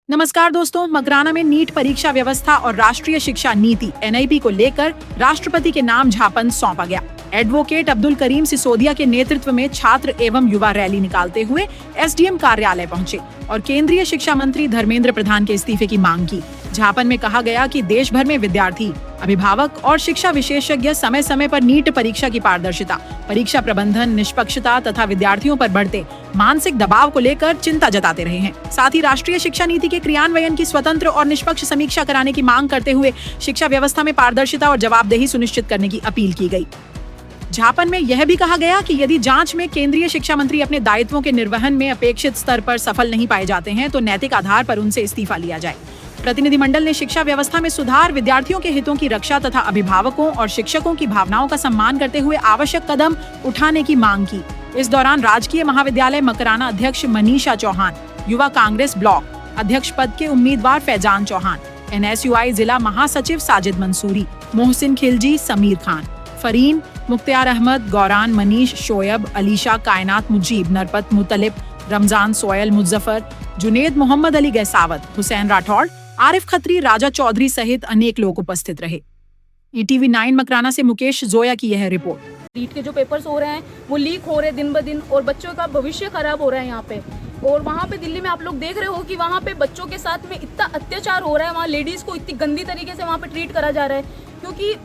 नमस्कार दोस्तों, मकराना में नीट परीक्षा व्यवस्था और राष्ट्रीय शिक्षा नीति (NIP) को लेकर राष्ट्रपति के नाम ज्ञापन सौंपा गया। एडवोकेट अब्दुल करीम सिसोदिया के नेतृत्व में छात्र एवं युवा रैली निकालते हुए SDM कार्यालय पहुंचे और केंद्रीय शिक्षा मंत्री धर्मेंद्र प्रधान के इस्तीफे की मांग की। ज्ञापन में कहा गया कि देश भर में विद्यार्थी, अभिभावक और शिक्षा विशेषज्ञ समय समय पर नीट परीक्षा की पारदर्शिता, परीक्षा प्रबंधन, निष्पक्षता तथा विद्यार्थियों पर बढ़ते मानसिक दबाव को लेकर चिंता जताते रहे हैं। साथ ही राष्ट्रीय शिक्षा नीति के क्रियान्वयन की स्वतंत्र और निष्पक्ष समीक्षा कराने की मांग करते हुए शिक्षा व्यवस्था में पारदर्शिता और जवाबदेही सुनिश्चित करने की अपील की गई। ज्ञापन में यह भी कहा गया कि यदि जांच में केंद्रीय शिक्षा मंत्री अपने दायित्वों के निर्वहन में अपेक्षित स्तर पर सफल नहीं पाए जाते हैं तो नैतिक आधार पर उनसे इस्तीफा लिया जाए। प्रतिनिधिमंडल ने शिक्षा व्यवस्था में सुधार, विद्यार्थियों के हितों की रक्षा तथा अभिभावकों और शिक्षकों की भावनाओं का सम्मान करते हुए आवश्यक कदम उठाने की मांग की। इस दौरान राजकीय महाविद्यालय मकराना अध्यक्ष मनीषा चौहान, युवा कांग्रेस ब्लॉक अध्यक्ष पद के उम्मीदवार फैजान चौहान, NSUI जिला महासचिव साजिद मंसूरी, मोहसिन खिलजी, समीर खान, फरीन, मुख्तियार अहमद, गौरान, मनीष, शोएब, अलीशा, कायनात, मुजीब, नरपत, मुतलिब, रमजान, सोयल, मुजफ्फर, जुनेद, मोहम्मद अली गैसावत, हुसैन राठौड़, आरिफ खत्री, राजा चौधरी सहित अनेक लोग उपस्थित रहे। ETV 9 मकराना से मुकेश जोया की यह रिपोर्ट। नीट के जो पेपर्स हो रहे हैं वो लीक हो रहे हैं दिन ब दिन और बच्चों का भविष्य खराब हो रहा है यहाँ पे। और वहाँ पे दिल्ली में आप लोग देख रहे हो कि वहाँ पे बच्चों के साथ में इतना अत्याचार हो रहा है, वहाँ लेडीज को इतनी गंदी तरीके से वहाँ पे ट्रीट करा जा रहा है, क्योंकि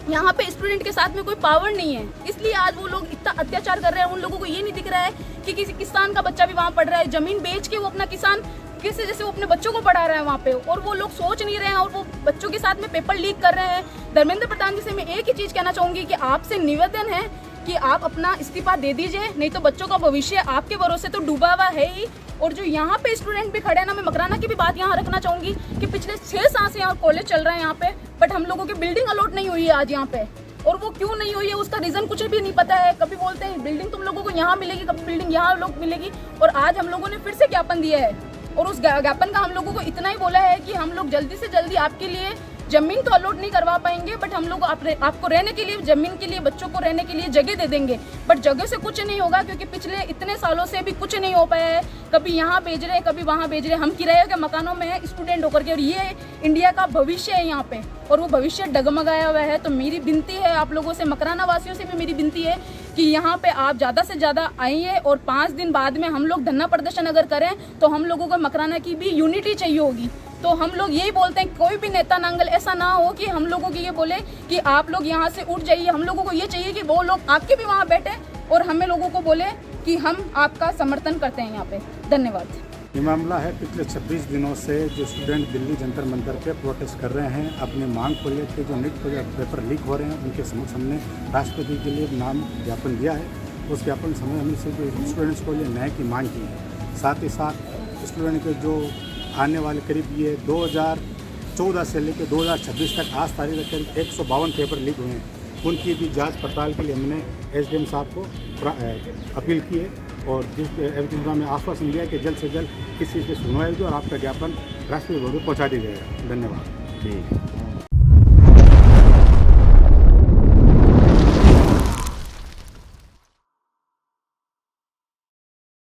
यहाँ पे स्टूडेंट के साथ में कोई पावर नहीं है, इसलिए आज वो लोग इतना अत्याचार कर रहे हैं। उन लोगों को ये नहीं दिख रहा है कि किसी किसान का बच्चा भी वहाँ पढ़ रहा है, जमीन बेच के वो अपना किसान किसी जैसे वो अपने बच्चों को पढ़ा रहा है वहाँ पे, और वो लोग सोच नहीं रहे हैं और वो बच्चों के साथ में पेपर लीक कर रहे हैं। धर्मेंद्र प्रधान जी से मैं एक ही चीज कहना चाहूंगी कि आपसे निवेदन है कि आप अपना इस्तीफा दे दीजिए, नहीं तो बच्चों का भविष्य आपके भरोसे तो डूबा हुआ है ही। और जो यहाँ पे स्टूडेंट भी खड़े हैं ना, मैं मकराना की भी बात यहाँ रखना चाहूंगी कि पिछले 6 साल से यहाँ कॉलेज चल रहा है यहाँ पे, बट हम लोगों की बिल्डिंग अलॉट नहीं हुई है आज यहाँ पे। और वो क्यों नहीं हुई है उसका रीजन कुछ भी नहीं पता है। कभी बोलते हैं बिल्डिंग तुम लोगों को यहाँ मिलेगी, कभी बिल्डिंग यहाँ लोग मिलेगी, और आज हम लोगों ने फिर से ज्ञापन दिया है और उस ज्ञापन का हम लोगों को इतना ही बोला है कि हम लोग जल्दी से जल्दी आपके लिए जमीन तो अलॉट नहीं करवा पाएंगे, बट हम लोग आपको रहने के लिए, जमीन के लिए, बच्चों को रहने के लिए जगह दे देंगे। बट जगह से कुछ नहीं होगा, क्योंकि पिछले इतने सालों से भी कुछ नहीं हो पाया है। कभी यहाँ भेज रहे, कभी वहाँ भेज रहे। हम किराए के मकानों में है स्टूडेंट होकर के, और ये इंडिया का भविष्य है यहाँ पे, और वो भविष्य डगमगाया हुआ है। तो मेरी विनती है आप लोगों से, मकराना वासियों से भी मेरी विनती है कि यहाँ पे आप ज़्यादा से ज़्यादा आइए, और 5 दिन बाद में हम लोग धरना प्रदर्शन अगर करें तो हम लोगों को मकराना की भी यूनिटी चाहिए होगी। तो हम लोग यही बोलते हैं, कोई भी नेता नांगल ऐसा ना हो कि हम लोगों की ये बोले कि आप लोग यहाँ से उठ जाइए। हम लोगों को ये चाहिए कि वो लोग आके भी वहाँ बैठे और हमें लोगों को बोले कि हम आपका समर्थन करते हैं यहाँ पे। धन्यवाद। ये मामला है पिछले 26 दिनों से जो स्टूडेंट दिल्ली जंतर मंतर पे प्रोटेस्ट कर रहे हैं अपनी मांग को लेकर, जो नीट पेपर लीक हो रहे हैं उनके समक्ष हमने राष्ट्रपति के लिए नाम ज्ञापन दिया है। उस ज्ञापन समय हमने सिर्फ स्टूडेंट्स को लिए न्याय की मांग की है। साथ ही साथ स्टूडेंट के जो आने वाले करीब ये 2014 से लेकर 2026 तक आज तारीख तक करीब 152 पेपर लीक हुए हैं, उनकी भी जांच पड़ताल के लिए हमने SDM साहब को अपील की है, और जिस में आश्वासन दिया कि जल्द से जल्द इस चीज़ की सुनवाई होगी और आपका ज्ञापन राष्ट्रीय भवन में पहुँचा दिया जाएगा। धन्यवाद।